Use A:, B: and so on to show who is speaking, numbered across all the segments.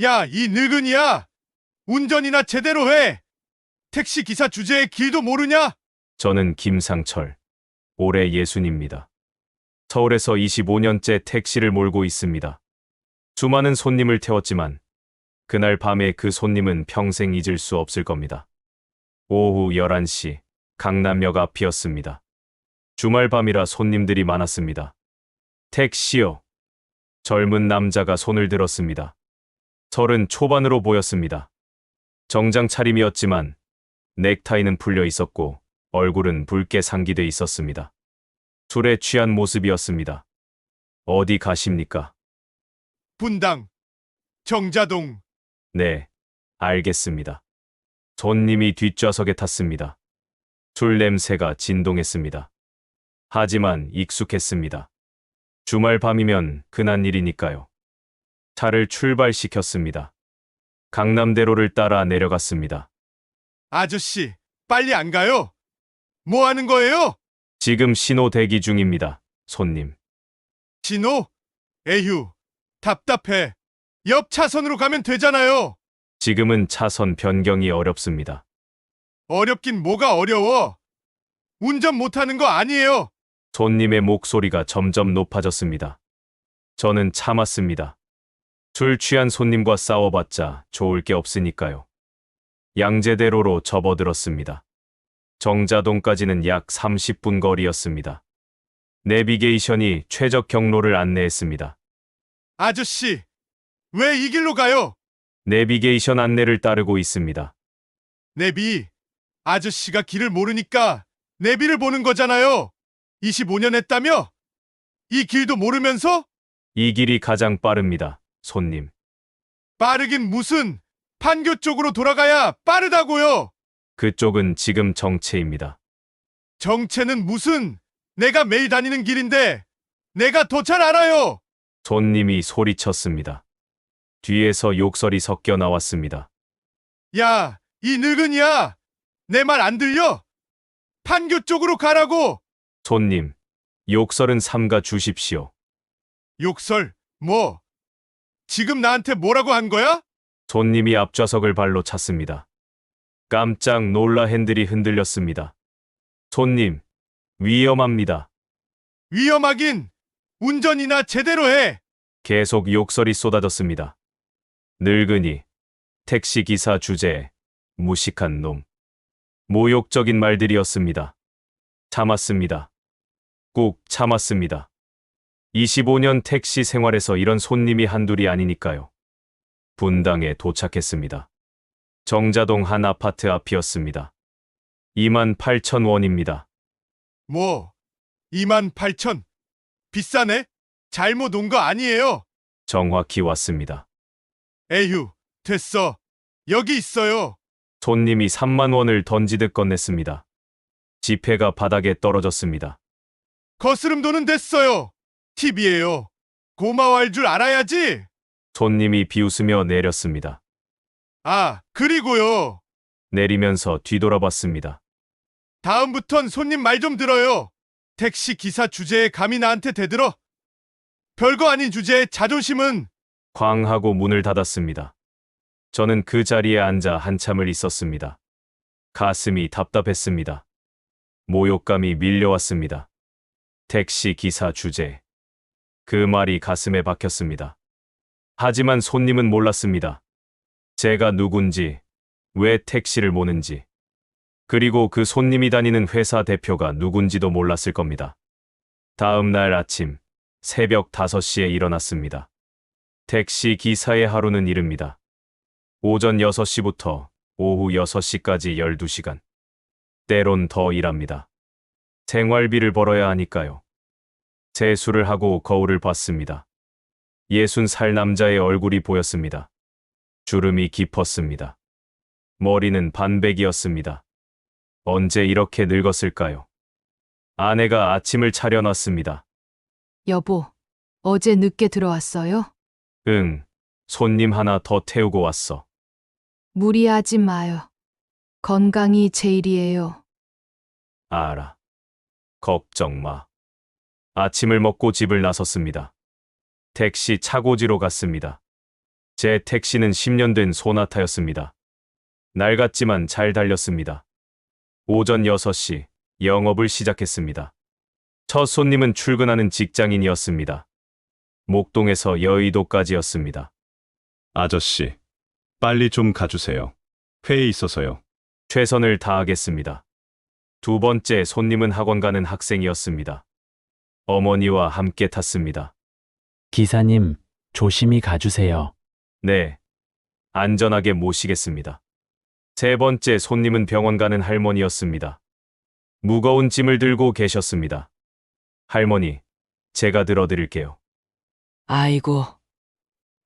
A: 야, 이 늙은이야! 운전이나 제대로 해! 택시 기사 주제에 길도 모르냐?
B: 저는 김상철. 올해 60입니다. 서울에서 25년째 택시를 몰고 있습니다. 수많은 손님을 태웠지만 그날 밤에 그 손님은 평생 잊을 수 없을 겁니다. 오후 11시 강남역 앞이었습니다. 주말 밤이라 손님들이 많았습니다. 택시요. 젊은 남자가 손을 들었습니다. 30 초반으로 보였습니다. 정장 차림이었지만 넥타이는 풀려 있었고 얼굴은 붉게 상기돼 있었습니다. 술에 취한 모습이었습니다. 어디 가십니까?
A: 분당, 정자동.
B: 네, 알겠습니다. 손님이 뒷좌석에 탔습니다. 술 냄새가 진동했습니다. 하지만 익숙했습니다. 주말 밤이면 흔한 일이니까요. 차를 출발시켰습니다. 강남대로를 따라 내려갔습니다.
A: 아저씨, 빨리 안 가요? 뭐 하는 거예요?
B: 지금 신호 대기 중입니다, 손님.
A: 진호? 에휴, 답답해. 옆 차선으로 가면 되잖아요.
B: 지금은 차선 변경이 어렵습니다.
A: 어렵긴 뭐가 어려워. 운전 못하는 거 아니에요.
B: 손님의 목소리가 점점 높아졌습니다. 저는 참았습니다. 술 취한 손님과 싸워봤자 좋을 게 없으니까요. 양재대로로 접어들었습니다. 정자동까지는 약 30분 거리였습니다. 내비게이션이 최적 경로를 안내했습니다.
A: 아저씨, 왜 이 길로 가요?
B: 내비게이션 안내를 따르고 있습니다.
A: 내비. 아저씨가 길을 모르니까 내비를 보는 거잖아요. 25년 했다며? 이 길도 모르면서?
B: 이 길이 가장 빠릅니다, 손님.
A: 빠르긴 무슨. 판교 쪽으로 돌아가야 빠르다고요.
B: 그쪽은 지금 정체입니다.
A: 정체는 무슨. 내가 매일 다니는 길인데 내가 더 잘 알아요.
B: 손님이 소리쳤습니다. 뒤에서 욕설이 섞여 나왔습니다.
A: 야, 이 늙은이야. 내 말 안 들려? 판교 쪽으로 가라고.
B: 손님, 욕설은 삼가 주십시오.
A: 욕설, 뭐? 지금 나한테 뭐라고 한 거야?
B: 손님이 앞좌석을 발로 찼습니다. 깜짝 놀라 핸들이 흔들렸습니다. 손님, 위험합니다.
A: 위험하긴. 운전이나 제대로 해.
B: 계속 욕설이 쏟아졌습니다. 늙은이, 택시기사 주제에, 무식한 놈. 모욕적인 말들이었습니다. 참았습니다. 꾹 참았습니다. 25년 택시 생활에서 이런 손님이 한둘이 아니니까요. 분당에 도착했습니다. 정자동 한 아파트 앞이었습니다. 28,000원입니다.
A: 뭐? 28,000. 비싸네? 잘못 온 거 아니에요?
B: 정확히 왔습니다.
A: 에휴, 됐어. 여기 있어요.
B: 손님이 3만 원을 던지듯 건넸습니다. 지폐가 바닥에 떨어졌습니다.
A: 거스름 돈은 됐어요. 팁이에요. 고마워할 줄 알아야지.
B: 손님이 비웃으며 내렸습니다.
A: 아, 그리고요.
B: 내리면서 뒤돌아봤습니다.
A: 다음부턴 손님 말 좀 들어요. 택시 기사 주제에 감히 나한테 대들어. 별거 아닌 주제에 자존심은.
B: 쾅 하고 문을 닫았습니다. 저는 그 자리에 앉아 한참을 있었습니다. 가슴이 답답했습니다. 모욕감이 밀려왔습니다. 택시 기사 주제. 그 말이 가슴에 박혔습니다. 하지만 손님은 몰랐습니다. 제가 누군지, 왜 택시를 모는지, 그리고 그 손님이 다니는 회사 대표가 누군지도 몰랐을 겁니다. 다음 날 아침, 새벽 5시에 일어났습니다. 택시 기사의 하루는 이릅니다. 오전 6시부터 오후 6시까지 12시간. 때론 더 일합니다. 생활비를 벌어야 하니까요. 세수를 하고 거울을 봤습니다. 60살 남자의 얼굴이 보였습니다. 주름이 깊었습니다. 머리는 반백이었습니다. 언제 이렇게 늙었을까요? 아내가 아침을 차려놨습니다.
C: 여보, 어제 늦게 들어왔어요?
B: 응, 손님 하나 더 태우고 왔어.
C: 무리하지 마요. 건강이 제일이에요.
B: 알아. 걱정 마. 아침을 먹고 집을 나섰습니다. 택시 차고지로 갔습니다. 제 택시는 10년 된 소나타였습니다. 낡았지만 잘 달렸습니다. 오전 6시 영업을 시작했습니다. 첫 손님은 출근하는 직장인이었습니다. 목동에서 여의도까지였습니다.
D: 아저씨, 빨리 좀 가주세요. 회의 있어서요.
B: 최선을 다하겠습니다. 두 번째 손님은 학원 가는 학생이었습니다. 어머니와 함께 탔습니다.
E: 기사님, 조심히 가주세요.
B: 네, 안전하게 모시겠습니다. 세 번째 손님은 병원 가는 할머니였습니다. 무거운 짐을 들고 계셨습니다. 할머니, 제가 들어드릴게요.
F: 아이고,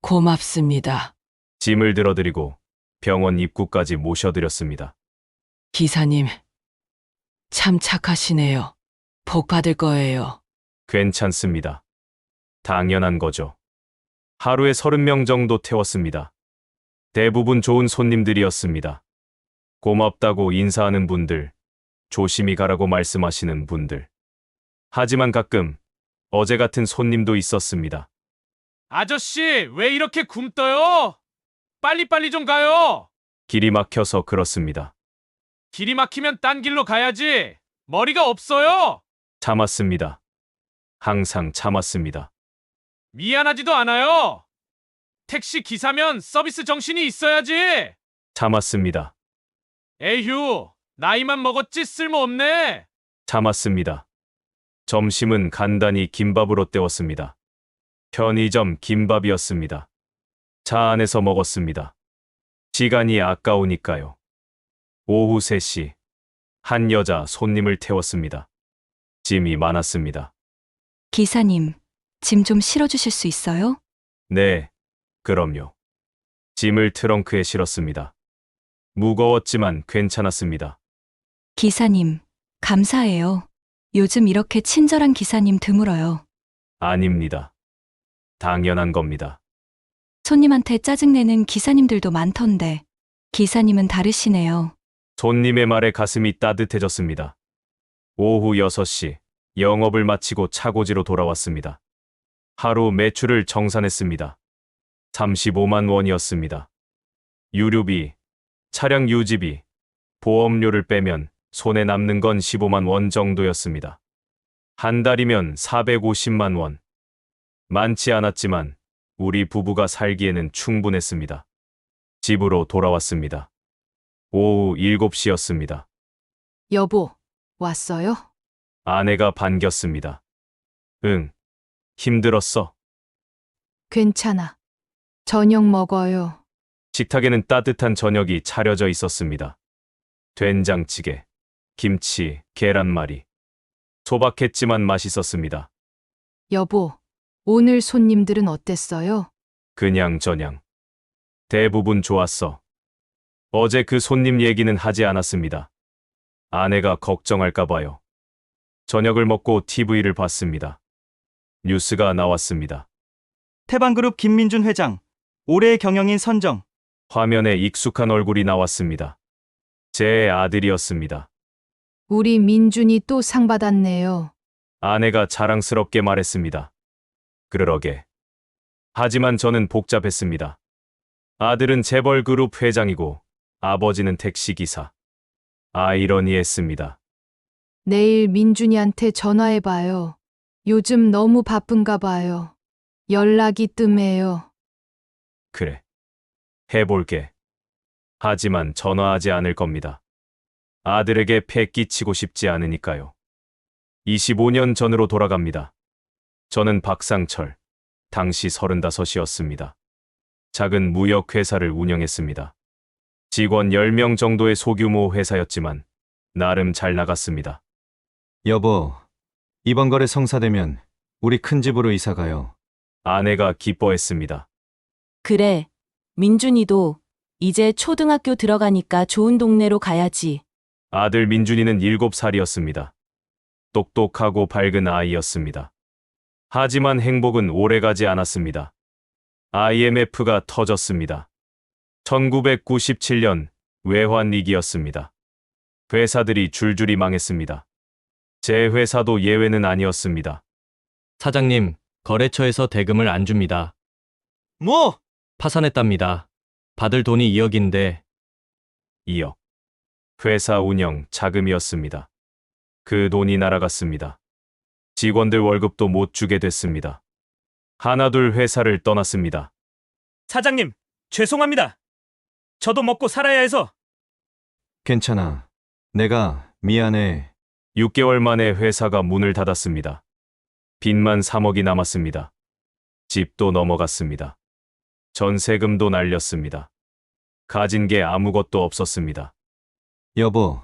F: 고맙습니다.
B: 짐을 들어드리고 병원 입구까지 모셔드렸습니다.
F: 기사님, 참 착하시네요. 복 받을 거예요.
B: 괜찮습니다. 당연한 거죠. 하루에 30명 정도 태웠습니다. 대부분 좋은 손님들이었습니다. 고맙다고 인사하는 분들, 조심히 가라고 말씀하시는 분들. 하지만 가끔 어제 같은 손님도 있었습니다.
G: 아저씨, 왜 이렇게 굼떠요? 빨리빨리 좀 가요.
B: 길이 막혀서 그렇습니다.
G: 길이 막히면 딴 길로 가야지. 머리가 없어요.
B: 참았습니다. 항상 참았습니다.
G: 미안하지도 않아요. 택시 기사면 서비스 정신이 있어야지.
B: 참았습니다.
G: 에휴, 나이만 먹었지 쓸모없네.
B: 참았습니다. 점심은 간단히 김밥으로 때웠습니다. 편의점 김밥이었습니다. 차 안에서 먹었습니다. 시간이 아까우니까요. 오후 3시, 한 여자 손님을 태웠습니다. 짐이 많았습니다.
H: 기사님, 짐 좀 실어주실 수 있어요?
B: 네, 그럼요. 짐을 트렁크에 실었습니다. 무거웠지만 괜찮았습니다.
H: 기사님, 감사해요. 요즘 이렇게 친절한 기사님 드물어요.
B: 아닙니다. 당연한 겁니다.
H: 손님한테 짜증내는 기사님들도 많던데, 기사님은 다르시네요.
B: 손님의 말에 가슴이 따뜻해졌습니다. 오후 6시, 영업을 마치고 차고지로 돌아왔습니다. 하루 매출을 정산했습니다. 35만 원이었습니다. 유류비, 차량 유지비, 보험료를 빼면 손에 남는 건 15만 원 정도였습니다. 한 달이면 450만 원. 많지 않았지만 우리 부부가 살기에는 충분했습니다. 집으로 돌아왔습니다. 오후 7시였습니다.
C: 여보, 왔어요?
B: 아내가 반겼습니다. 응, 힘들었어.
C: 괜찮아. 저녁 먹어요.
B: 식탁에는 따뜻한 저녁이 차려져 있었습니다. 된장찌개, 김치, 계란말이. 소박했지만 맛있었습니다.
C: 여보, 오늘 손님들은 어땠어요?
B: 그냥저냥. 대부분 좋았어. 어제 그 손님 얘기는 하지 않았습니다. 아내가 걱정할까봐요. 저녁을 먹고 TV를 봤습니다. 뉴스가 나왔습니다.
I: 태반그룹 김민준 회장, 올해의 경영인 선정.
B: 화면에 익숙한 얼굴이 나왔습니다. 제 아들이었습니다.
C: 우리 민준이 또 상 받았네요.
B: 아내가 자랑스럽게 말했습니다. 그러게. 하지만 저는 복잡했습니다. 아들은 재벌그룹 회장이고 아버지는 택시기사. 아이러니했습니다.
C: 내일 민준이한테 전화해봐요. 요즘 너무 바쁜가 봐요. 연락이 뜸해요.
B: 그래. 해볼게. 하지만 전화하지 않을 겁니다. 아들에게 패 끼치고 싶지 않으니까요. 25년 전으로 돌아갑니다. 저는 박상철, 당시 35이었습니다. 작은 무역회사를 운영했습니다. 직원 10명 정도의 소규모 회사였지만 나름 잘 나갔습니다.
J: 여보, 이번 거래 성사되면 우리 큰 집으로 이사 가요.
B: 아내가 기뻐했습니다.
K: 그래, 민준이도 이제 초등학교 들어가니까 좋은 동네로 가야지.
B: 아들 민준이는 7살이었습니다. 똑똑하고 밝은 아이였습니다. 하지만 행복은 오래가지 않았습니다. IMF가 터졌습니다. 1997년 외환위기였습니다. 회사들이 줄줄이 망했습니다. 제 회사도 예외는 아니었습니다.
E: 사장님, 거래처에서 대금을 안 줍니다.
I: 뭐?
E: 파산했답니다. 받을 돈이 2억인데
B: 2억. 회사 운영 자금이었습니다. 그 돈이 날아갔습니다. 직원들 월급도 못 주게 됐습니다. 하나둘 회사를 떠났습니다.
G: 사장님, 죄송합니다. 저도 먹고 살아야 해서.
J: 괜찮아. 내가 미안해.
B: 6개월 만에 회사가 문을 닫았습니다. 빚만 3억이 남았습니다. 집도 넘어갔습니다. 전세금도 날렸습니다. 가진 게 아무것도 없었습니다.
J: 여보,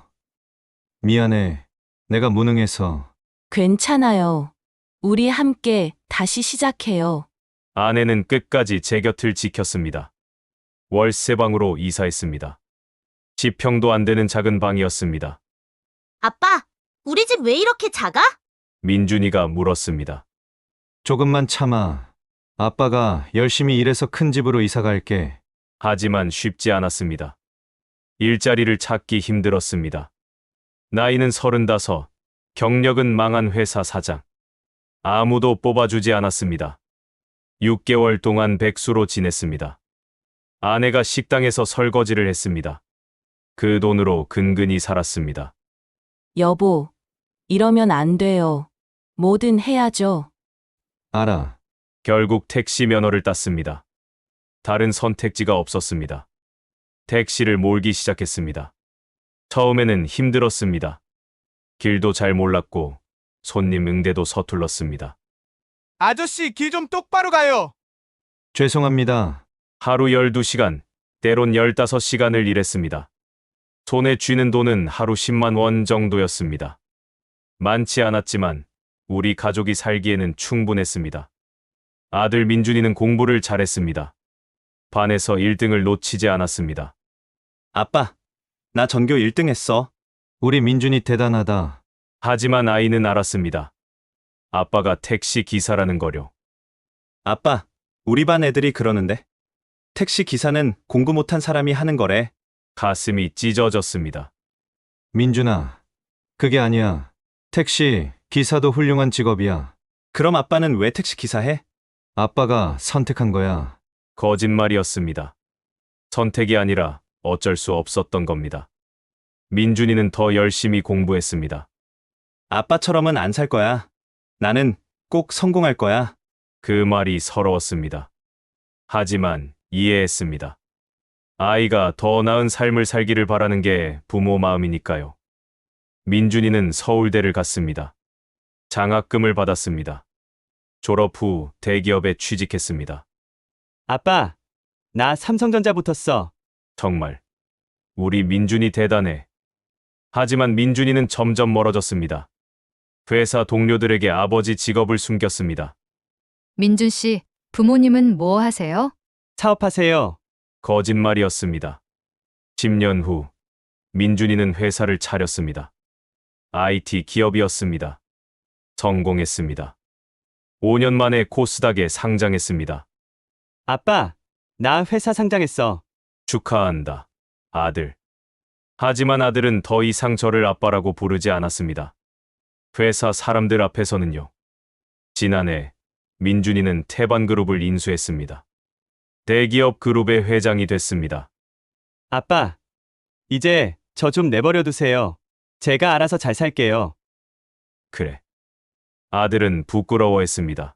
J: 미안해. 내가 무능해서.
K: 괜찮아요. 우리 함께 다시 시작해요.
B: 아내는 끝까지 제 곁을 지켰습니다. 월세방으로 이사했습니다. 10평도 안 되는 작은 방이었습니다.
L: 아빠, 우리 집 왜 이렇게 작아?
B: 민준이가 물었습니다.
J: 조금만 참아. 아빠가 열심히 일해서 큰 집으로 이사 갈게.
B: 하지만 쉽지 않았습니다. 일자리를 찾기 힘들었습니다. 나이는 35, 경력은 망한 회사 사장. 아무도 뽑아주지 않았습니다. 6개월 동안 백수로 지냈습니다. 아내가 식당에서 설거지를 했습니다. 그 돈으로 근근히 살았습니다.
K: 여보, 이러면 안 돼요. 뭐든 해야죠.
J: 알아.
B: 결국 택시 면허를 땄습니다. 다른 선택지가 없었습니다. 택시를 몰기 시작했습니다. 처음에는 힘들었습니다. 길도 잘 몰랐고 손님 응대도 서툴렀습니다.
A: 아저씨, 길 좀 똑바로 가요.
J: 죄송합니다.
B: 하루 12시간, 때론 15시간을 일했습니다. 손에 쥐는 돈은 하루 10만 원 정도였습니다. 많지 않았지만 우리 가족이 살기에는 충분했습니다. 아들 민준이는 공부를 잘했습니다. 반에서 1등을 놓치지 않았습니다.
I: 아빠, 나 전교 1등 했어.
J: 우리 민준이 대단하다.
B: 하지만 아이는 알았습니다. 아빠가 택시 기사라는 거요.
I: 아빠, 우리 반 애들이 그러는데. 택시 기사는 공부 못한 사람이 하는 거래.
B: 가슴이 찢어졌습니다.
J: 민준아, 그게 아니야. 택시, 기사도 훌륭한 직업이야.
I: 그럼 아빠는 왜 택시 기사 해?
J: 아빠가 선택한 거야.
B: 거짓말이었습니다. 선택이 아니라 어쩔 수 없었던 겁니다. 민준이는 더 열심히 공부했습니다.
I: 아빠처럼은 안 살 거야. 나는 꼭 성공할 거야.
B: 그 말이 서러웠습니다. 하지만 이해했습니다. 아이가 더 나은 삶을 살기를 바라는 게 부모 마음이니까요. 민준이는 서울대를 갔습니다. 장학금을 받았습니다. 졸업 후 대기업에 취직했습니다.
I: 아빠, 나 삼성전자 붙었어.
B: 정말 우리 민준이 대단해. 하지만 민준이는 점점 멀어졌습니다. 회사 동료들에게 아버지 직업을 숨겼습니다.
C: 민준 씨, 부모님은 뭐 하세요?
I: 사업하세요.
B: 거짓말이었습니다. 10년 후 민준이는 회사를 차렸습니다. IT 기업이었습니다. 성공했습니다. 5년 만에 코스닥에 상장했습니다.
I: 아빠, 나 회사 상장했어.
B: 축하한다, 아들. 하지만 아들은 더 이상 저를 아빠라고 부르지 않았습니다. 회사 사람들 앞에서는요. 지난해 민준이는 태반그룹을 인수했습니다. 대기업 그룹의 회장이 됐습니다.
I: 아빠, 이제 저 좀 내버려 두세요. 제가 알아서 잘 살게요.
B: 그래. 아들은 부끄러워했습니다.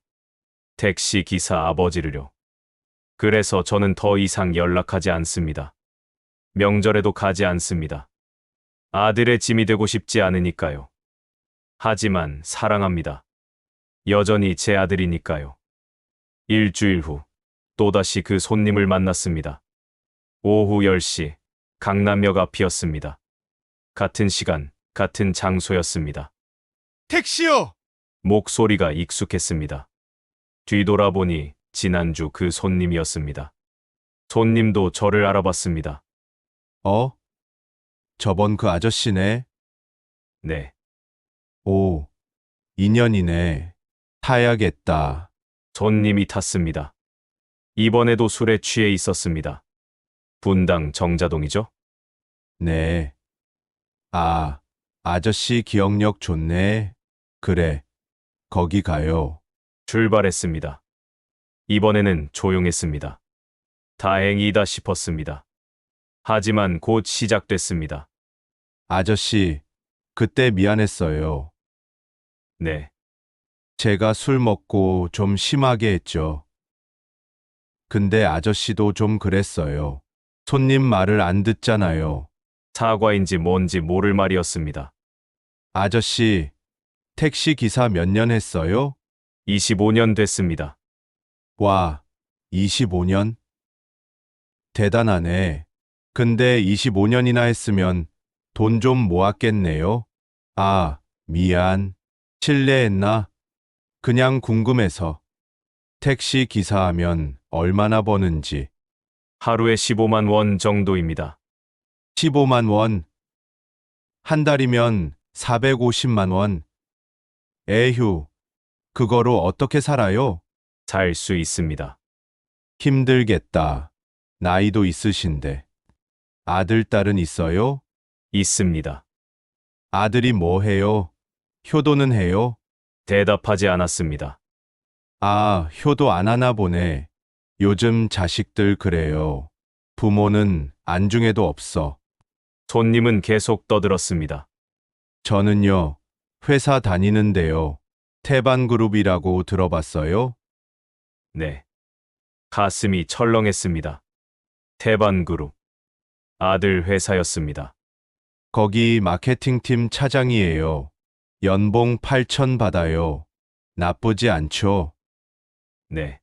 B: 택시 기사 아버지를요. 그래서 저는 더 이상 연락하지 않습니다. 명절에도 가지 않습니다. 아들의 짐이 되고 싶지 않으니까요. 하지만 사랑합니다. 여전히 제 아들이니까요. 일주일 후 또다시 그 손님을 만났습니다. 오후 10시 강남역 앞이었습니다. 같은 시간, 같은 장소였습니다.
A: 택시요!
B: 목소리가 익숙했습니다. 뒤돌아보니 지난주 그 손님이었습니다. 손님도 저를 알아봤습니다.
A: 저번 그 아저씨네.
B: 네,
A: 오, 인연이네. 타야겠다.
B: 손님이 탔습니다. 이번에도 술에 취해 있었습니다. 분당 정자동이죠?
A: 네. 아저씨 기억력 좋네. 그래, 거기 가요.
B: 출발했습니다. 이번에는 조용했습니다. 다행이다 싶었습니다. 하지만 곧 시작됐습니다.
A: 아저씨, 그때 미안했어요.
B: 네,
A: 제가 술 먹고 좀 심하게 했죠. 근데 아저씨도 좀 그랬어요. 손님 말을 안 듣잖아요.
B: 사과인지 뭔지 모를 말이었습니다.
A: 아저씨, 택시 기사 몇 년 했어요?
B: 25년 됐습니다.
A: 와, 25년? 대단하네. 근데 25년이나 했으면 돈 좀 모았겠네요? 아, 미안. 실례했나? 그냥 궁금해서. 택시 기사 하면 얼마나 버는지.
B: 하루에 15만 원 정도입니다.
A: 15만 원. 한 달이면 450만 원. 에휴, 그거로 어떻게 살아요?
B: 살 수 있습니다.
A: 힘들겠다. 나이도 있으신데. 아들, 딸은 있어요?
B: 있습니다.
A: 아들이 뭐 해요? 효도는 해요?
B: 대답하지 않았습니다.
A: 아, 효도 안 하나 보네. 요즘 자식들 그래요. 부모는 안중에도 없어.
B: 손님은 계속 떠들었습니다.
A: 저는요, 회사 다니는데요. 태반그룹이라고 들어봤어요?
B: 네. 가슴이 철렁했습니다. 태반그룹. 아들 회사였습니다.
A: 거기 마케팅팀 차장이에요. 연봉 8천 받아요. 나쁘지 않죠?
B: 네.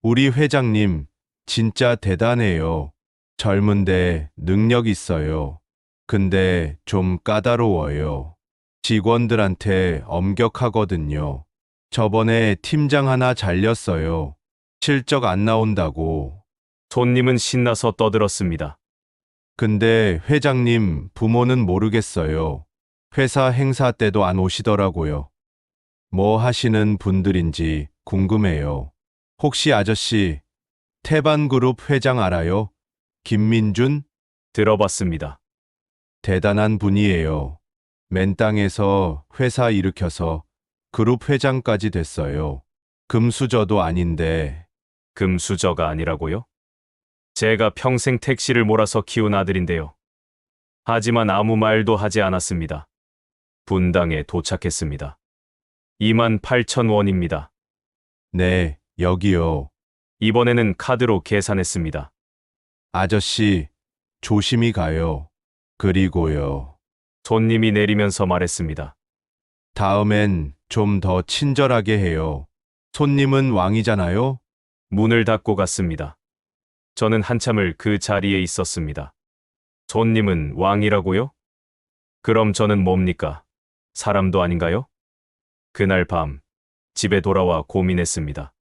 A: 우리 회장님, 진짜 대단해요. 젊은데 능력 있어요. 근데 좀 까다로워요. 직원들한테 엄격하거든요. 저번에 팀장 하나 잘렸어요. 실적 안 나온다고.
B: 손님은 신나서 떠들었습니다.
A: 근데 회장님 부모는 모르겠어요. 회사 행사 때도 안 오시더라고요. 뭐 하시는 분들인지 궁금해요. 혹시 아저씨, 태반그룹 회장 알아요? 김민준?
B: 들어봤습니다.
A: 대단한 분이에요. 맨 땅에서 회사 일으켜서 그룹 회장까지 됐어요. 금수저도 아닌데.
B: 금수저가 아니라고요? 제가 평생 택시를 몰아서 키운 아들인데요. 하지만 아무 말도 하지 않았습니다. 분당에 도착했습니다. 28,000원입니다.
A: 네, 여기요.
B: 이번에는 카드로 계산했습니다.
A: 아저씨, 조심히 가요. 그리고요.
B: 손님이 내리면서 말했습니다.
A: 다음엔 좀 더 친절하게 해요. 손님은 왕이잖아요?
B: 문을 닫고 갔습니다. 저는 한참을 그 자리에 있었습니다. 손님은 왕이라고요? 그럼 저는 뭡니까? 사람도 아닌가요? 그날 밤, 집에 돌아와 고민했습니다.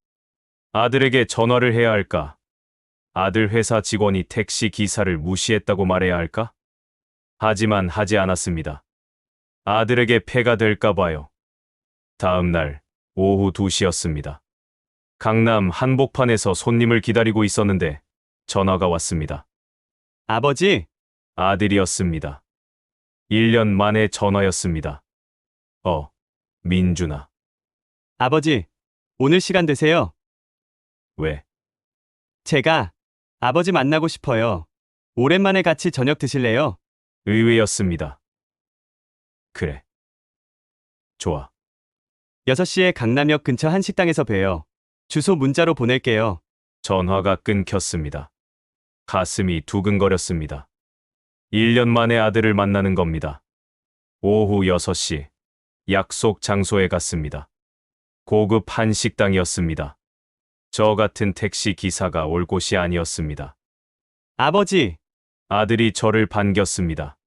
B: 아들에게 전화를 해야 할까? 아들 회사 직원이 택시 기사를 무시했다고 말해야 할까? 하지만 하지 않았습니다. 아들에게 폐가 될까 봐요. 다음 날, 오후 2시였습니다. 강남 한복판에서 손님을 기다리고 있었는데 전화가 왔습니다.
E: 아버지,
B: 아들이었습니다. 1년 만에 전화였습니다. 민준아.
E: 아버지, 오늘 시간 되세요?
B: 왜?
E: 제가 아버지 만나고 싶어요. 오랜만에 같이 저녁 드실래요?
B: 의외였습니다. 그래. 좋아.
E: 6시에 강남역 근처 한 식당에서 봬요. 주소 문자로 보낼게요.
B: 전화가 끊겼습니다. 가슴이 두근거렸습니다. 1년 만에 아들을 만나는 겁니다. 오후 6시, 약속 장소에 갔습니다. 고급 한식당이었습니다. 저 같은 택시 기사가 올 곳이 아니었습니다.
E: 아버지,
B: 아들이 저를 반겼습니다.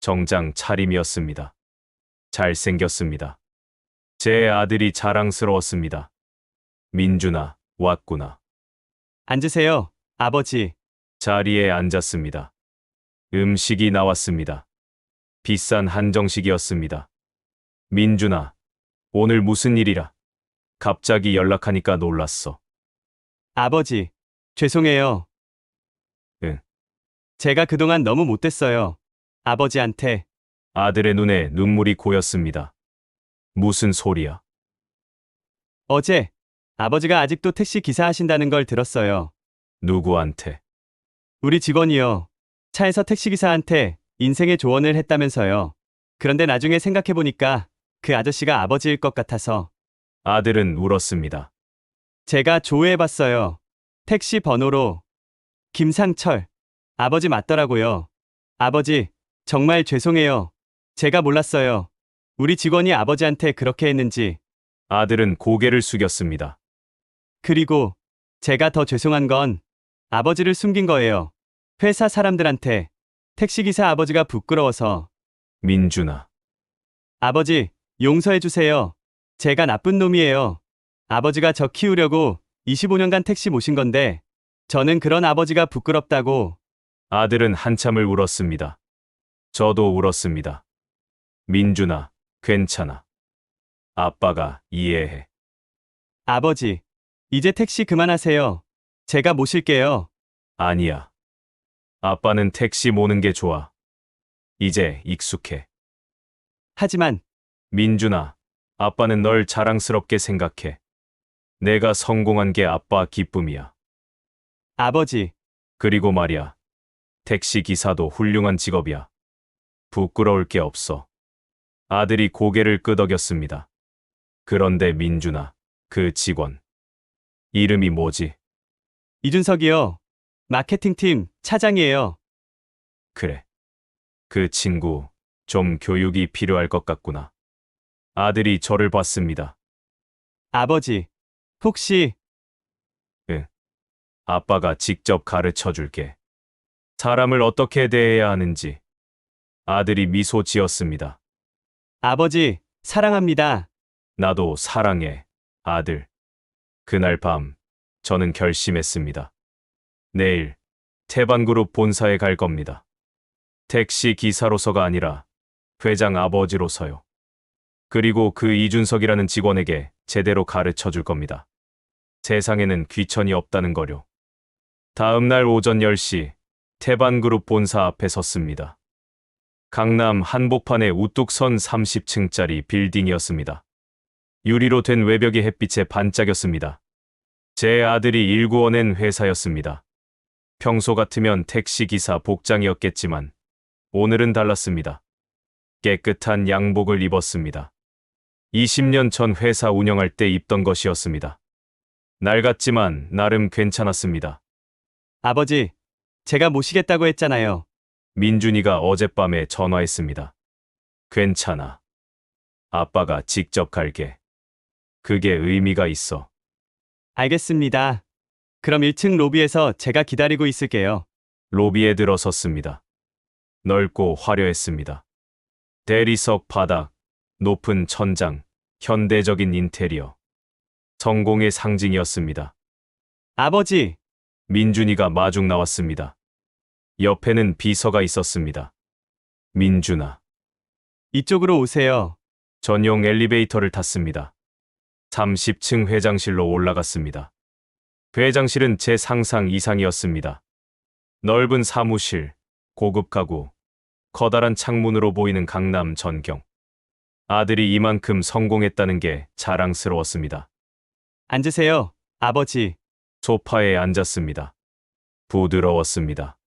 B: 정장 차림이었습니다. 잘생겼습니다. 제 아들이 자랑스러웠습니다. 민준아, 왔구나.
E: 앉으세요, 아버지.
B: 자리에 앉았습니다. 음식이 나왔습니다. 비싼 한정식이었습니다. 민준아, 오늘 무슨 일이라? 갑자기 연락하니까 놀랐어.
E: 아버지, 죄송해요.
B: 응.
E: 제가 그동안 너무 못됐어요. 아버지한테.
B: 아들의 눈에 눈물이 고였습니다. 무슨 소리야?
E: 어제 아버지가 아직도 택시 기사 하신다는 걸 들었어요.
B: 누구한테?
E: 우리 직원이요. 차에서 택시기사한테 인생의 조언을 했다면서요. 그런데 나중에 생각해보니까 그 아저씨가 아버지일 것 같아서
B: 아들은 울었습니다.
E: 제가 조회해봤어요. 택시 번호로 김상철. 아버지 맞더라고요. 아버지, 정말 죄송해요. 제가 몰랐어요. 우리 직원이 아버지한테 그렇게 했는지.
B: 아들은 고개를 숙였습니다.
E: 그리고 제가 더 죄송한 건 아버지를 숨긴 거예요. 회사 사람들한테 택시기사 아버지가 부끄러워서.
B: 민준아,
E: 아버지, 용서해주세요. 제가 나쁜 놈이에요. 아버지가 저 키우려고 25년간 택시 모신 건데 저는 그런 아버지가 부끄럽다고.
B: 아들은 한참을 울었습니다. 저도 울었습니다. 민준아, 괜찮아. 아빠가 이해해.
E: 아버지, 이제 택시 그만하세요. 제가 모실게요.
B: 아니야. 아빠는 택시 모는 게 좋아. 이제 익숙해.
E: 하지만
B: 민준아, 아빠는 널 자랑스럽게 생각해. 내가 성공한 게 아빠 기쁨이야.
E: 아버지,
B: 그리고 말이야. 택시 기사도 훌륭한 직업이야. 부끄러울 게 없어. 아들이 고개를 끄덕였습니다. 그런데 민준아, 그 직원. 이름이 뭐지?
E: 이준석이요. 마케팅팀 차장이에요.
B: 그래. 그 친구, 좀 교육이 필요할 것 같구나. 아들이 저를 봤습니다.
E: 아버지, 혹시
B: 아빠가 직접 가르쳐 줄게. 사람을 어떻게 대해야 하는지. 아들이 미소 지었습니다.
E: 아버지, 사랑합니다.
B: 나도 사랑해, 아들. 그날 밤, 저는 결심했습니다. 내일, 태반그룹 본사에 갈 겁니다. 택시 기사로서가 아니라 회장 아버지로서요. 그리고 그 이준석이라는 직원에게 제대로 가르쳐 줄 겁니다. 세상에는 귀천이 없다는 거요. 다음 날 오전 10시, 태반그룹 본사 앞에 섰습니다. 강남 한복판에 우뚝 선 30층짜리 빌딩이었습니다. 유리로 된 외벽이 햇빛에 반짝였습니다. 제 아들이 일구어낸 회사였습니다. 평소 같으면 택시기사 복장이었겠지만 오늘은 달랐습니다. 깨끗한 양복을 입었습니다. 20년 전 회사 운영할 때 입던 것이었습니다. 낡았지만 나름 괜찮았습니다.
E: 아버지, 제가 모시겠다고 했잖아요.
B: 민준이가 어젯밤에 전화했습니다. 괜찮아. 아빠가 직접 갈게. 그게 의미가 있어.
E: 알겠습니다. 그럼 1층 로비에서 제가 기다리고 있을게요.
B: 로비에 들어섰습니다. 넓고 화려했습니다. 대리석 바닥, 높은 천장, 현대적인 인테리어. 성공의 상징이었습니다.
E: 아버지,
B: 민준이가 마중 나왔습니다. 옆에는 비서가 있었습니다. 민준아.
E: 이쪽으로 오세요.
B: 전용 엘리베이터를 탔습니다. 30층 회장실로 올라갔습니다. 회장실은 제 상상 이상이었습니다. 넓은 사무실, 고급 가구, 커다란 창문으로 보이는 강남 전경. 아들이 이만큼 성공했다는 게 자랑스러웠습니다.
E: 앉으세요, 아버지.
B: 소파에 앉았습니다. 부드러웠습니다.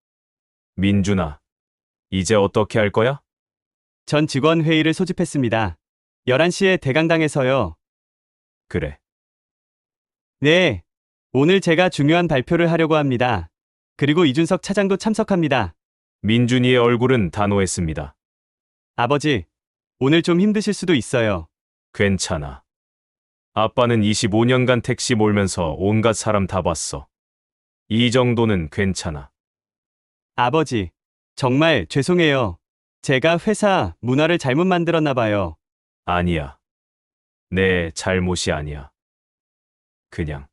B: 민준아, 이제 어떻게 할 거야?
E: 전 직원 회의를 소집했습니다. 11시에 대강당에서요.
B: 그래.
E: 네, 오늘 제가 중요한 발표를 하려고 합니다. 그리고 이준석 차장도 참석합니다.
B: 민준이의 얼굴은 단호했습니다.
E: 아버지, 오늘 좀 힘드실 수도 있어요.
B: 괜찮아. 아빠는 25년간 택시 몰면서 온갖 사람 다 봤어. 이 정도는 괜찮아.
E: 아버지, 정말 죄송해요. 제가 회사 문화를 잘못 만들었나 봐요.
B: 아니야. 내 잘못이 아니야. 그냥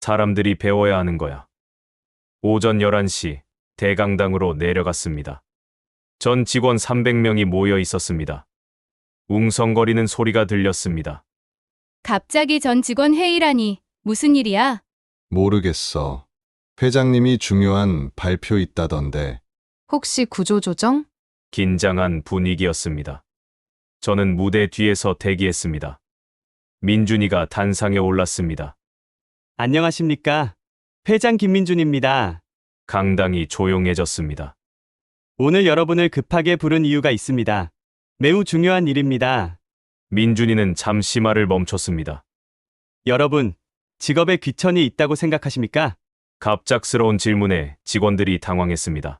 B: 사람들이 배워야 하는 거야. 오전 11시 대강당으로 내려갔습니다. 전 직원 300명이 모여 있었습니다. 웅성거리는 소리가 들렸습니다.
H: 갑자기 전 직원 회의라니 무슨 일이야?
M: 모르겠어. 회장님이 중요한 발표 있다던데.
C: 혹시 구조조정?
B: 긴장한 분위기였습니다. 저는 무대 뒤에서 대기했습니다. 민준이가 단상에 올랐습니다.
E: 안녕하십니까? 회장 김민준입니다.
B: 강당이 조용해졌습니다.
E: 오늘 여러분을 급하게 부른 이유가 있습니다. 매우 중요한 일입니다.
B: 민준이는 잠시 말을 멈췄습니다.
E: 여러분, 직업에 귀천이 있다고 생각하십니까?
B: 갑작스러운 질문에 직원들이 당황했습니다.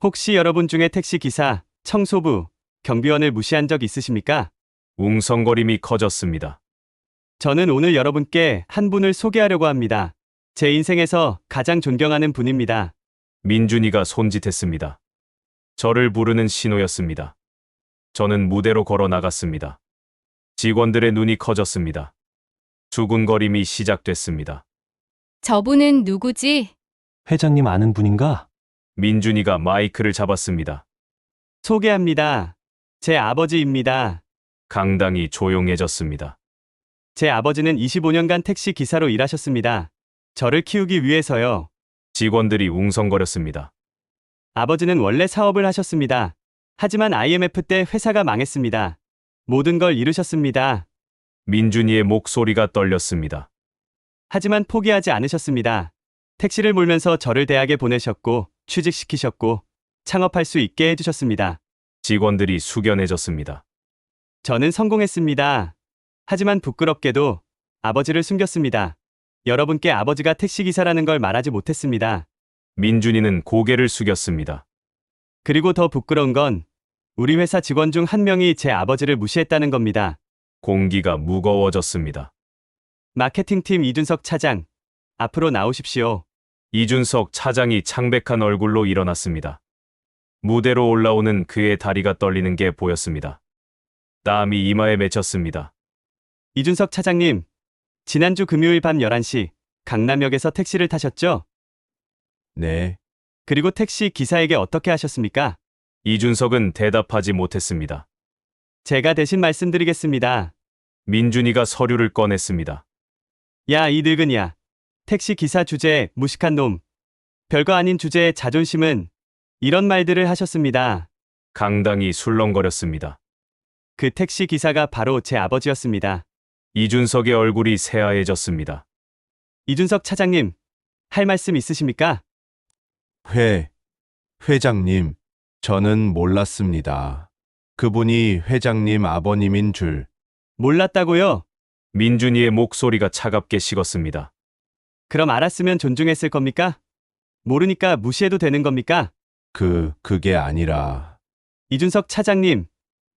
E: 혹시 여러분 중에 택시기사, 청소부, 경비원을 무시한 적 있으십니까?
B: 웅성거림이 커졌습니다.
E: 저는 오늘 여러분께 한 분을 소개하려고 합니다. 제 인생에서 가장 존경하는 분입니다.
B: 민준이가 손짓했습니다. 저를 부르는 신호였습니다. 저는 무대로 걸어 나갔습니다. 직원들의 눈이 커졌습니다. 두근거림이 시작됐습니다.
H: 저분은 누구지?
J: 회장님 아는 분인가?
B: 민준이가 마이크를 잡았습니다.
E: 소개합니다. 제 아버지입니다.
B: 강당이 조용해졌습니다.
E: 제 아버지는 25년간 택시 기사로 일하셨습니다. 저를 키우기 위해서요.
B: 직원들이 웅성거렸습니다.
E: 아버지는 원래 사업을 하셨습니다. 하지만 IMF 때 회사가 망했습니다. 모든 걸 잃으셨습니다.
B: 민준이의 목소리가 떨렸습니다.
E: 하지만 포기하지 않으셨습니다. 택시를 몰면서 저를 대학에 보내셨고, 취직시키셨고, 창업할 수 있게 해주셨습니다.
B: 직원들이 숙연해졌습니다.
E: 저는 성공했습니다. 하지만 부끄럽게도 아버지를 숨겼습니다. 여러분께 아버지가 택시기사라는 걸 말하지 못했습니다.
B: 민준이는 고개를 숙였습니다.
E: 그리고 더 부끄러운 건 우리 회사 직원 중 한 명이 제 아버지를 무시했다는 겁니다.
B: 공기가 무거워졌습니다.
E: 마케팅팀 이준석 차장, 앞으로 나오십시오.
B: 이준석 차장이 창백한 얼굴로 일어났습니다. 무대로 올라오는 그의 다리가 떨리는 게 보였습니다. 땀이 이마에 맺혔습니다.
E: 이준석 차장님, 지난주 금요일 밤 11시 강남역에서 택시를 타셨죠?
A: 네,
E: 그리고 택시 기사에게 어떻게 하셨습니까?
B: 이준석은 대답하지 못했습니다.
E: 제가 대신 말씀드리겠습니다.
B: 민준이가 서류를 꺼냈습니다.
E: 야, 이 늙은이야. 택시 기사 주제에 무식한 놈. 별거 아닌 주제에 자존심은 이런 말들을 하셨습니다.
B: 강당이 술렁거렸습니다.
E: 그 택시 기사가 바로 제 아버지였습니다.
B: 이준석의 얼굴이 새하얘졌습니다.
E: 이준석 차장님, 할 말씀 있으십니까?
A: 회장님, 저는 몰랐습니다. 그분이 회장님 아버님인 줄.
E: 몰랐다고요?
B: 민준이의 목소리가 차갑게 식었습니다.
E: 그럼 알았으면 존중했을 겁니까? 모르니까 무시해도 되는 겁니까?
A: 그게 아니라.
E: 이준석 차장님,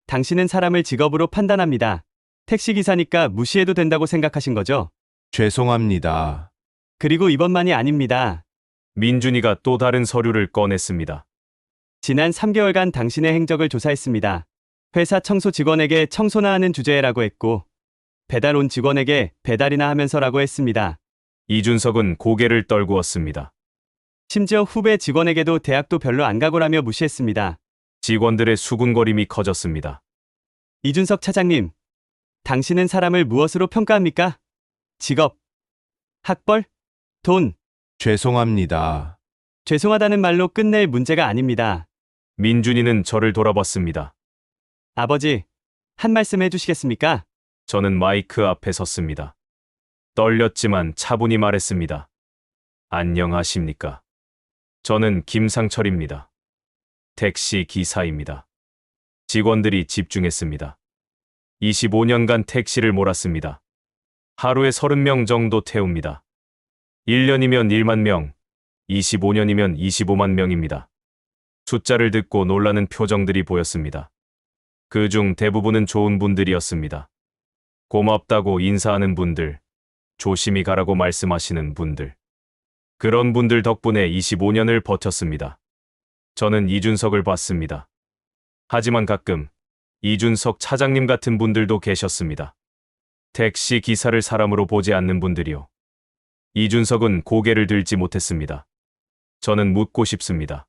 E: 당신은 사람을 직업으로 판단합니다. 택시기사니까 무시해도 된다고 생각하신 거죠?
A: 죄송합니다.
E: 그리고 이번만이 아닙니다.
B: 민준이가 또 다른 서류를 꺼냈습니다.
E: 지난 3개월간 당신의 행적을 조사했습니다. 회사 청소 직원에게 청소나 하는 주제라고 했고, 배달 온 직원에게 배달이나 하면서라고 했습니다.
B: 이준석은 고개를 떨구었습니다.
E: 심지어 후배 직원에게도 대학도 별로 안 가고라며 무시했습니다.
B: 직원들의 수군거림이 커졌습니다.
E: 이준석 차장님, 당신은 사람을 무엇으로 평가합니까? 직업, 학벌, 돈.
A: 죄송합니다.
E: 죄송하다는 말로 끝낼 문제가 아닙니다.
B: 민준이는 저를 돌아봤습니다.
E: 아버지, 한 말씀 해주시겠습니까?
B: 저는 마이크 앞에 섰습니다. 떨렸지만 차분히 말했습니다. 안녕하십니까? 저는 김상철입니다. 택시 기사입니다. 직원들이 집중했습니다. 25년간 택시를 몰았습니다. 하루에 30명 정도 태웁니다. 1년이면 1만 명, 25년이면 25만 명입니다. 숫자를 듣고 놀라는 표정들이 보였습니다. 그중 대부분은 좋은 분들이었습니다. 고맙다고 인사하는 분들, 조심히 가라고 말씀하시는 분들. 그런 분들 덕분에 25년을 버텼습니다. 저는 이준석을 봤습니다. 하지만 가끔 이준석 차장님 같은 분들도 계셨습니다. 택시 기사를 사람으로 보지 않는 분들이요. 이준석은 고개를 들지 못했습니다. 저는 묻고 싶습니다.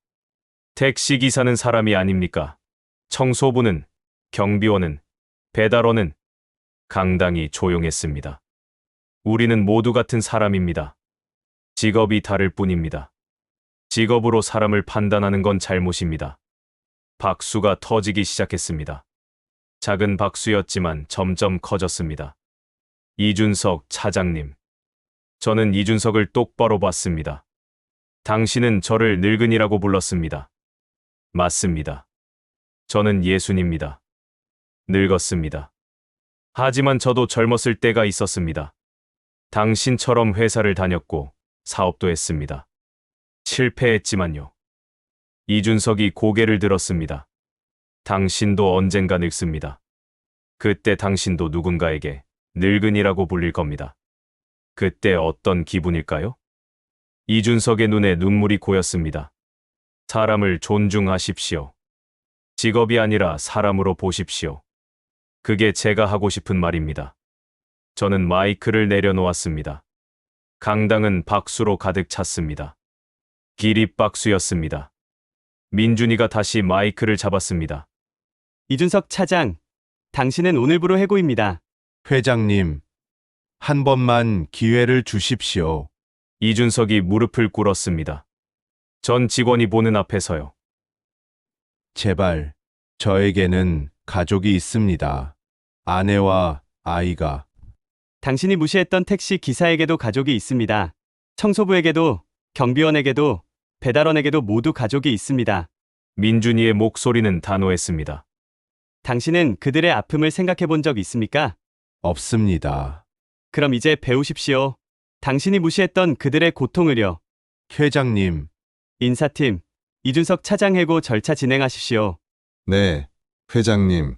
B: 택시 기사는 사람이 아닙니까? 청소부는, 경비원은, 배달원은. 강당이 조용했습니다. 우리는 모두 같은 사람입니다. 직업이 다를 뿐입니다. 직업으로 사람을 판단하는 건 잘못입니다. 박수가 터지기 시작했습니다. 작은 박수였지만 점점 커졌습니다. 이준석 차장님, 저는 이준석을 똑바로 봤습니다. 당신은 저를 늙은이라고 불렀습니다. 맞습니다. 저는 예순입니다. 늙었습니다. 하지만 저도 젊었을 때가 있었습니다. 당신처럼 회사를 다녔고 사업도 했습니다. 실패했지만요. 이준석이 고개를 들었습니다. 당신도 언젠가 늙습니다. 그때 당신도 누군가에게 늙은이라고 불릴 겁니다. 그때 어떤 기분일까요? 이준석의 눈에 눈물이 고였습니다. 사람을 존중하십시오. 직업이 아니라 사람으로 보십시오. 그게 제가 하고 싶은 말입니다. 저는 마이크를 내려놓았습니다. 강당은 박수로 가득 찼습니다. 기립박수였습니다. 민준이가 다시 마이크를 잡았습니다.
E: 이준석 차장, 당신은 오늘부로 해고입니다.
A: 회장님, 한 번만 기회를 주십시오.
B: 이준석이 무릎을 꿇었습니다. 전 직원이 보는 앞에서요.
A: 제발, 저에게는 가족이 있습니다. 아내와 아이가.
E: 당신이 무시했던 택시 기사에게도 가족이 있습니다. 청소부에게도, 경비원에게도, 배달원에게도 모두 가족이 있습니다.
B: 민준이의 목소리는 단호했습니다.
E: 당신은 그들의 아픔을 생각해 본 적 있습니까?
A: 없습니다.
E: 그럼 이제 배우십시오. 당신이 무시했던 그들의 고통을요.
A: 회장님,
E: 인사팀, 이준석 차장 해고 절차 진행하십시오.
M: 네, 회장님.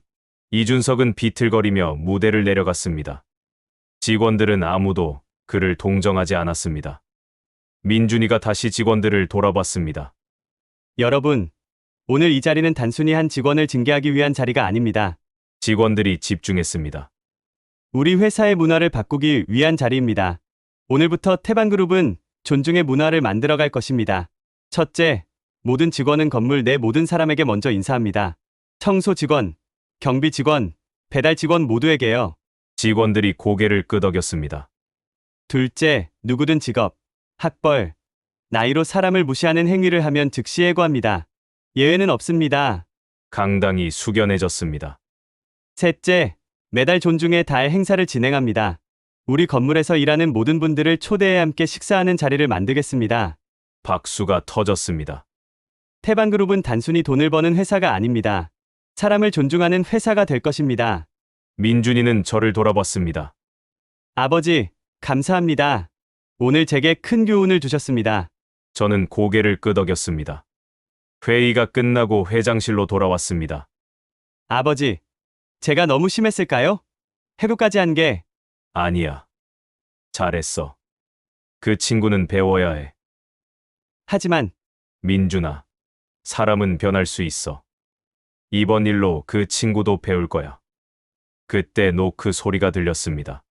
B: 이준석은 비틀거리며 무대를 내려갔습니다. 직원들은 아무도 그를 동정하지 않았습니다. 민준이가 다시 직원들을 돌아봤습니다.
E: 여러분, 오늘 이 자리는 단순히 한 직원을 징계하기 위한 자리가 아닙니다.
B: 직원들이 집중했습니다.
E: 우리 회사의 문화를 바꾸기 위한 자리입니다. 오늘부터 태반그룹은 존중의 문화를 만들어갈 것입니다. 첫째, 모든 직원은 건물 내 모든 사람에게 먼저 인사합니다. 청소 직원, 경비 직원, 배달 직원 모두에게요.
B: 직원들이 고개를 끄덕였습니다.
E: 둘째, 누구든 직업, 학벌, 나이로 사람을 무시하는 행위를 하면 즉시 해고합니다. 예외는 없습니다.
B: 강당이 숙연해졌습니다.
E: 셋째, 매달 존중의 달 행사를 진행합니다. 우리 건물에서 일하는 모든 분들을 초대해 함께 식사하는 자리를 만들겠습니다.
B: 박수가 터졌습니다.
E: 태반그룹은 단순히 돈을 버는 회사가 아닙니다. 사람을 존중하는 회사가 될 것입니다.
B: 민준이는 저를 돌아봤습니다.
E: 아버지, 감사합니다. 오늘 제게 큰 교훈을 주셨습니다.
B: 저는 고개를 끄덕였습니다. 회의가 끝나고 회장실로 돌아왔습니다.
E: 아버지, 제가 너무 심했을까요? 해고까지 한 게.
B: 아니야. 잘했어. 그 친구는 배워야 해.
E: 하지만
B: 민준아, 사람은 변할 수 있어. 이번 일로 그 친구도 배울 거야. 그때 노크 소리가 들렸습니다.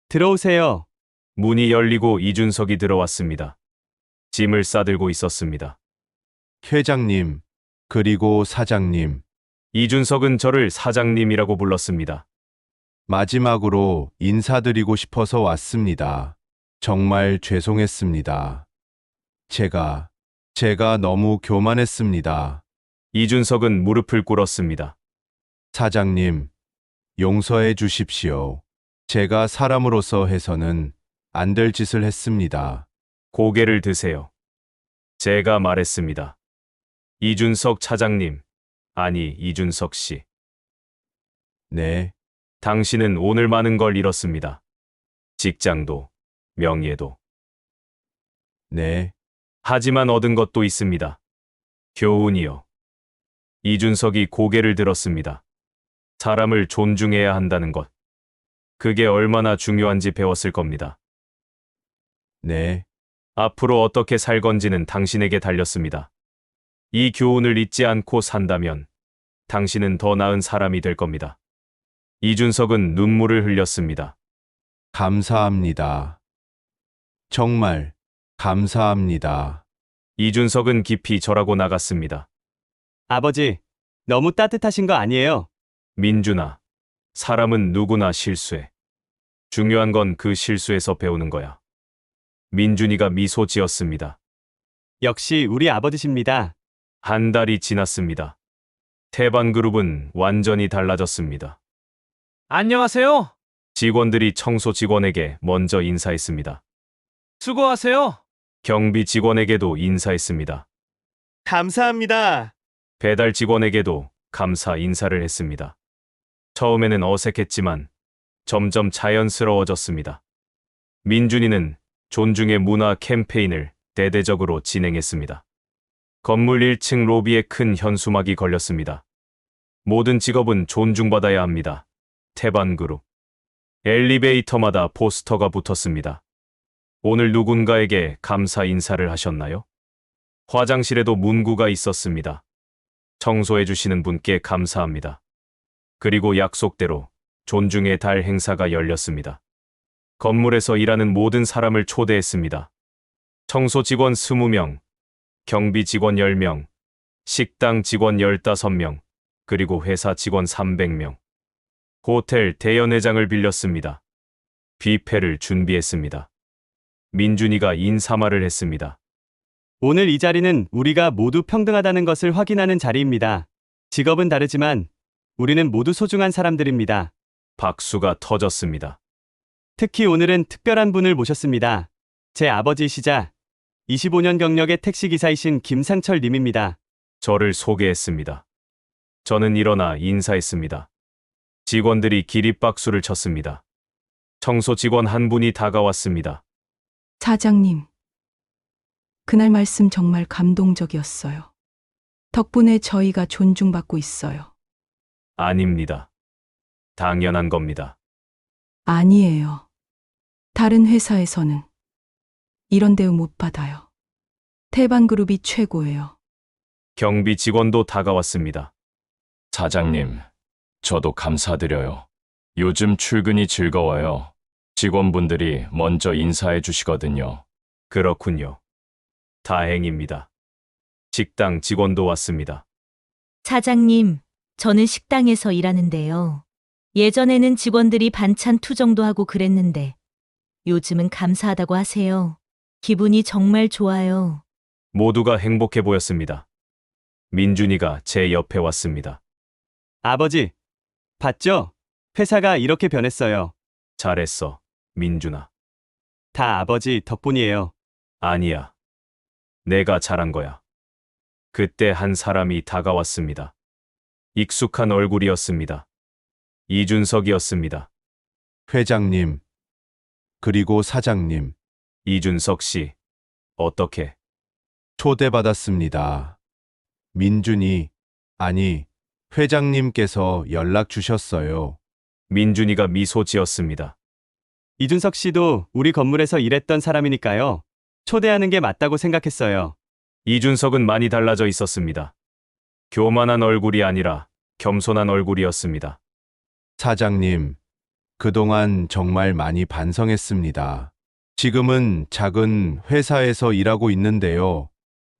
E: 들어오세요.
B: 문이 열리고 이준석이 들어왔습니다. 짐을 싸들고 있었습니다.
A: 회장님, 그리고 사장님.
B: 이준석은 저를 사장님이라고 불렀습니다.
A: 마지막으로 인사드리고 싶어서 왔습니다. 정말 죄송했습니다. 제가 너무 교만했습니다.
B: 이준석은 무릎을 꿇었습니다.
A: 사장님, 용서해 주십시오. 제가 사람으로서 해서는 안 될 짓을 했습니다.
B: 고개를 드세요. 제가 말했습니다. 이준석 차장님, 아니 이준석 씨.
A: 네,
B: 당신은 오늘 많은 걸 잃었습니다. 직장도, 명예도.
A: 네,
B: 하지만 얻은 것도 있습니다. 교훈이요. 이준석이 고개를 들었습니다. 사람을 존중해야 한다는 것. 그게 얼마나 중요한지 배웠을 겁니다.
A: 네.
B: 앞으로 어떻게 살 건지는 당신에게 달렸습니다. 이 교훈을 잊지 않고 산다면 당신은 더 나은 사람이 될 겁니다. 이준석은 눈물을 흘렸습니다.
A: 감사합니다. 정말 감사합니다.
B: 이준석은 깊이 절하고 나갔습니다.
E: 아버지, 너무 따뜻하신 거 아니에요?
B: 민준아, 사람은 누구나 실수해. 중요한 건 그 실수에서 배우는 거야. 민준이가 미소 지었습니다.
E: 역시 우리 아버지십니다.
B: 한 달이 지났습니다. 태반그룹은 완전히 달라졌습니다.
G: 안녕하세요.
B: 직원들이 청소 직원에게 먼저 인사했습니다.
G: 수고하세요.
B: 경비 직원에게도 인사했습니다.
E: 감사합니다.
B: 배달 직원에게도 감사 인사를 했습니다. 처음에는 어색했지만 점점 자연스러워졌습니다. 민준이는 존중의 문화 캠페인을 대대적으로 진행했습니다. 건물 1층 로비에 큰 현수막이 걸렸습니다. 모든 직업은 존중받아야 합니다. 태반그룹. 엘리베이터마다 포스터가 붙었습니다. 오늘 누군가에게 감사 인사를 하셨나요? 화장실에도 문구가 있었습니다. 청소해 주시는 분께 감사합니다. 그리고 약속대로 존중의 달 행사가 열렸습니다. 건물에서 일하는 모든 사람을 초대했습니다. 청소 직원 20명, 경비 직원 10명, 식당 직원 15명, 그리고 회사 직원 300명. 호텔 대연회장을 빌렸습니다. 뷔페를 준비했습니다. 민준이가 인사말을 했습니다.
E: 오늘 이 자리는 우리가 모두 평등하다는 것을 확인하는 자리입니다. 직업은 다르지만 우리는 모두 소중한 사람들입니다.
B: 박수가 터졌습니다.
E: 특히 오늘은 특별한 분을 모셨습니다. 제 아버지이시자 25년 경력의 택시기사이신 김상철 님입니다.
B: 저를 소개했습니다. 저는 일어나 인사했습니다. 직원들이 기립박수를 쳤습니다. 청소 직원 한 분이 다가왔습니다.
F: 사장님, 그날 말씀 정말 감동적이었어요. 덕분에 저희가 존중받고 있어요.
B: 아닙니다. 당연한 겁니다.
F: 아니에요. 다른 회사에서는 이런 대우 못 받아요. 태반그룹이 최고예요.
B: 경비 직원도 다가왔습니다.
N: 사장님, 저도 감사드려요. 요즘 출근이 즐거워요. 직원분들이 먼저 인사해 주시거든요.
B: 그렇군요. 다행입니다. 식당 직원도 왔습니다.
L: 사장님, 저는 식당에서 일하는데요. 예전에는 직원들이 반찬 투정도 하고 그랬는데 요즘은 감사하다고 하세요. 기분이 정말 좋아요.
B: 모두가 행복해 보였습니다. 민준이가 제 옆에 왔습니다.
E: 아버지, 봤죠? 회사가 이렇게 변했어요.
B: 잘했어, 민준아.
E: 다 아버지 덕분이에요.
B: 아니야. 내가 잘한 거야. 그때 한 사람이 다가왔습니다. 익숙한 얼굴이었습니다. 이준석이었습니다.
A: 회장님, 그리고 사장님,
B: 이준석 씨, 어떻게?
A: 초대받았습니다. 민준이, 아니, 회장님께서 연락 주셨어요.
B: 민준이가 미소 지었습니다.
E: 이준석 씨도 우리 건물에서 일했던 사람이니까요. 초대하는 게 맞다고 생각했어요.
B: 이준석은 많이 달라져 있었습니다. 교만한 얼굴이 아니라 겸손한 얼굴이었습니다.
A: 사장님, 그동안 정말 많이 반성했습니다. 지금은 작은 회사에서 일하고 있는데요.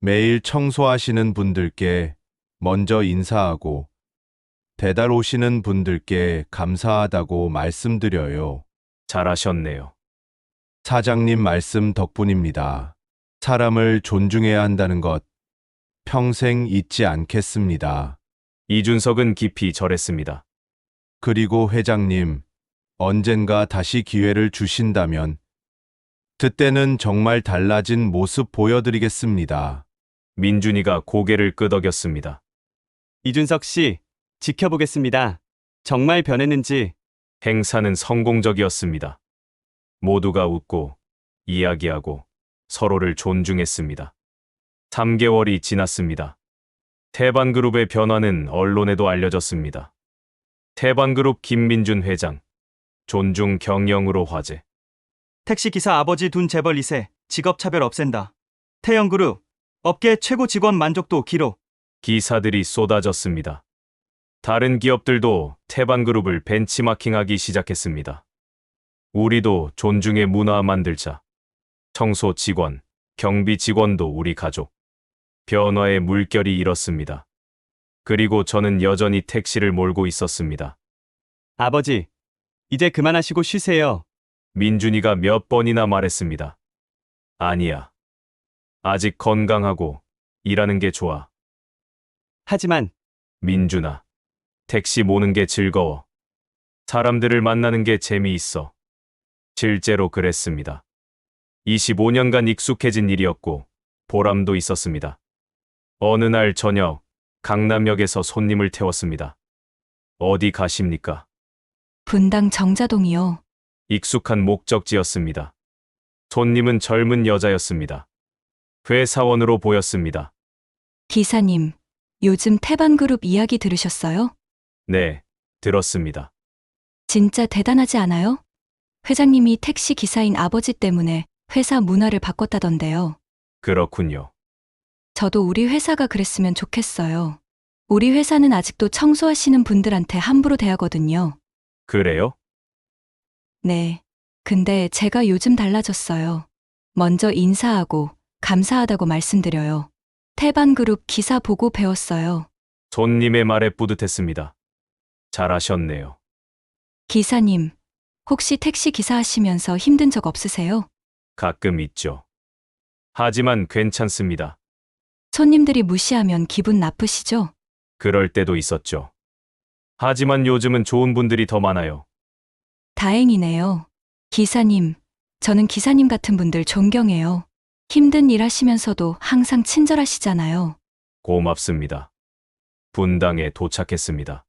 A: 매일 청소하시는 분들께 먼저 인사하고 배달 오시는 분들께 감사하다고 말씀드려요.
B: 잘하셨네요.
A: 사장님 말씀 덕분입니다. 사람을 존중해야 한다는 것 평생 잊지 않겠습니다.
B: 이준석은 깊이 절했습니다.
A: 그리고 회장님, 언젠가 다시 기회를 주신다면 그때는 정말 달라진 모습 보여드리겠습니다.
B: 민준이가 고개를 끄덕였습니다.
E: 이준석 씨, 지켜보겠습니다. 정말 변했는지.
B: 행사는 성공적이었습니다. 모두가 웃고 이야기하고 서로를 존중했습니다. 3개월이 지났습니다. 태반그룹의 변화는 언론에도 알려졌습니다. 태반그룹 김민준 회장, 존중 경영으로 화제.
O: 택시기사 아버지 둔 재벌 2세, 직업차별 없앤다. 태영그룹, 업계 최고 직원 만족도 기록.
B: 기사들이 쏟아졌습니다. 다른 기업들도 태반그룹을 벤치마킹하기 시작했습니다. 우리도 존중의 문화 만들자. 청소 직원, 경비 직원도 우리 가족. 변화의 물결이 일었습니다. 그리고 저는 여전히 택시를 몰고 있었습니다.
E: 아버지, 이제 그만하시고 쉬세요.
B: 민준이가 몇 번이나 말했습니다. 아니야. 아직 건강하고 일하는 게 좋아.
E: 하지만
B: 민준아, 택시 모는 게 즐거워. 사람들을 만나는 게 재미있어. 실제로 그랬습니다. 25년간 익숙해진 일이었고 보람도 있었습니다. 어느 날 저녁 강남역에서 손님을 태웠습니다. 어디 가십니까?
H: 분당 정자동이요.
B: 익숙한 목적지였습니다. 손님은 젊은 여자였습니다. 회사원으로 보였습니다.
H: 기사님, 요즘 태반그룹 이야기 들으셨어요?
B: 네, 들었습니다.
H: 진짜 대단하지 않아요? 회장님이 택시 기사인 아버지 때문에 회사 문화를 바꿨다던데요.
B: 그렇군요.
H: 저도 우리 회사가 그랬으면 좋겠어요. 우리 회사는 아직도 청소하시는 분들한테 함부로 대하거든요.
B: 그래요?
H: 네. 근데 제가 요즘 달라졌어요. 먼저 인사하고 감사하다고 말씀드려요. 태반그룹 기사 보고 배웠어요.
B: 손님의 말에 뿌듯했습니다. 잘하셨네요.
H: 기사님, 혹시 택시 기사 하시면서 힘든 적 없으세요?
B: 가끔 있죠. 하지만 괜찮습니다.
H: 손님들이 무시하면 기분 나쁘시죠?
B: 그럴 때도 있었죠. 하지만 요즘은 좋은 분들이 더 많아요.
H: 다행이네요. 기사님, 저는 기사님 같은 분들 존경해요. 힘든 일 하시면서도 항상 친절하시잖아요.
B: 고맙습니다. 분당에 도착했습니다.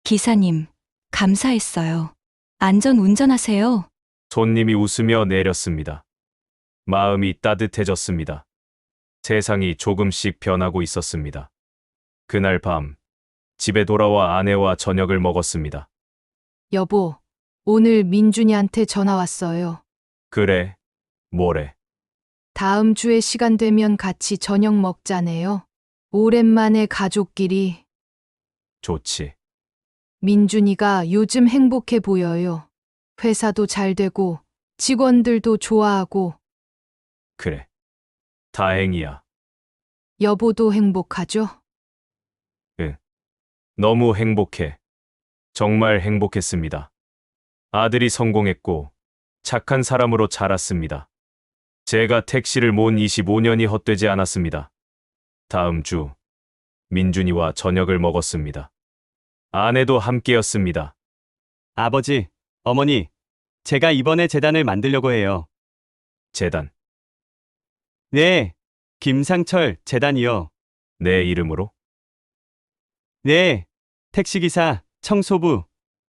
H: 기사님, 감사했어요. 안전 운전하세요.
B: 손님이 웃으며 내렸습니다. 마음이 따뜻해졌습니다. 세상이 조금씩 변하고 있었습니다. 그날 밤, 집에 돌아와 아내와 저녁을 먹었습니다.
C: 여보, 오늘 민준이한테 전화 왔어요.
B: 그래, 뭐래?
C: 다음 주에 시간 되면 같이 저녁 먹자네요. 오랜만에 가족끼리.
B: 좋지.
C: 민준이가 요즘 행복해 보여요. 회사도 잘 되고 직원들도 좋아하고.
B: 그래. 다행이야.
C: 여보도 행복하죠?
B: 응. 너무 행복해. 정말 행복했습니다. 아들이 성공했고 착한 사람으로 자랐습니다. 제가 택시를 모은 25년이 헛되지 않았습니다. 다음 주 민준이와 저녁을 먹었습니다. 아내도 함께였습니다.
E: 아버지, 어머니, 제가 이번에 재단을 만들려고 해요.
B: 재단.
E: 네, 김상철 재단이요.
B: 내 이름으로?
E: 네, 택시기사, 청소부,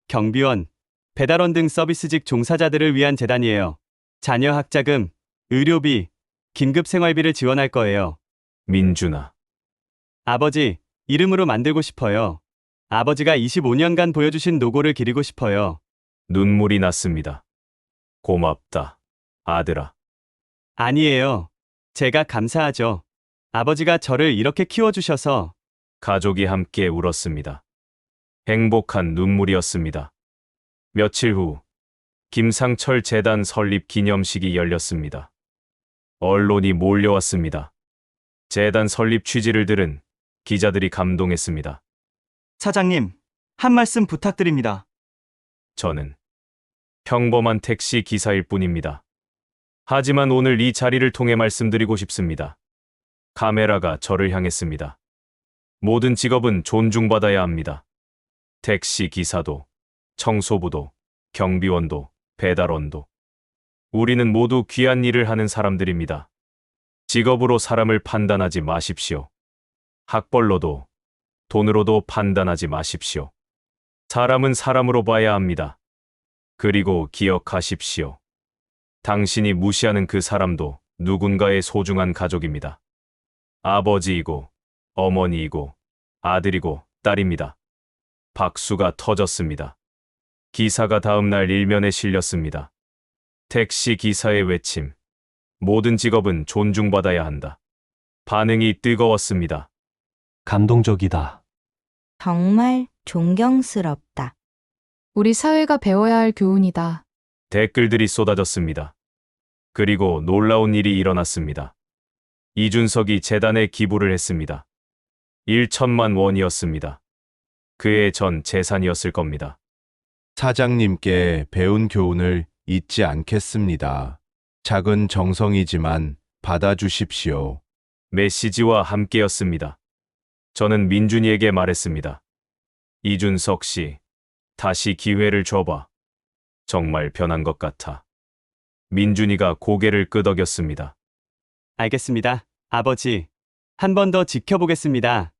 E: 경비원, 배달원 등 서비스직 종사자들을 위한 재단이에요. 자녀 학자금, 의료비, 긴급 생활비를 지원할 거예요.
B: 민준아.
E: 아버지, 이름으로 만들고 싶어요. 아버지가 25년간 보여주신 노고를 기리고 싶어요.
B: 눈물이 났습니다. 고맙다, 아들아.
E: 아니에요. 제가 감사하죠. 아버지가 저를 이렇게 키워주셔서.
B: 가족이 함께 울었습니다. 행복한 눈물이었습니다. 며칠 후 김상철 재단 설립 기념식이 열렸습니다. 언론이 몰려왔습니다. 재단 설립 취지를 들은 기자들이 감동했습니다.
O: 사장님, 한 말씀 부탁드립니다.
B: 저는 평범한 택시 기사일 뿐입니다. 하지만 오늘 이 자리를 통해 말씀드리고 싶습니다. 카메라가 저를 향했습니다. 모든 직업은 존중받아야 합니다. 택시 기사도, 청소부도, 경비원도, 배달원도. 우리는 모두 귀한 일을 하는 사람들입니다. 직업으로 사람을 판단하지 마십시오. 학벌로도, 돈으로도 판단하지 마십시오. 사람은 사람으로 봐야 합니다. 그리고 기억하십시오. 당신이 무시하는 그 사람도 누군가의 소중한 가족입니다. 아버지이고, 어머니이고, 아들이고, 딸입니다. 박수가 터졌습니다. 기사가 다음 날 일면에 실렸습니다. 택시 기사의 외침. 모든 직업은 존중받아야 한다. 반응이 뜨거웠습니다.
P: 감동적이다.
L: 정말 존경스럽다.
C: 우리 사회가 배워야 할 교훈이다.
B: 댓글들이 쏟아졌습니다. 그리고 놀라운 일이 일어났습니다. 이준석이 재단에 기부를 했습니다. 1천만 원이었습니다. 그의 전 재산이었을 겁니다.
A: 사장님께 배운 교훈을 잊지 않겠습니다. 작은 정성이지만 받아주십시오.
B: 메시지와 함께였습니다. 저는 민준이에게 말했습니다. 이준석 씨, 다시 기회를 줘봐. 정말 변한 것 같아. 민준이가 고개를 끄덕였습니다.
E: 알겠습니다. 아버지, 한 번 더 지켜보겠습니다.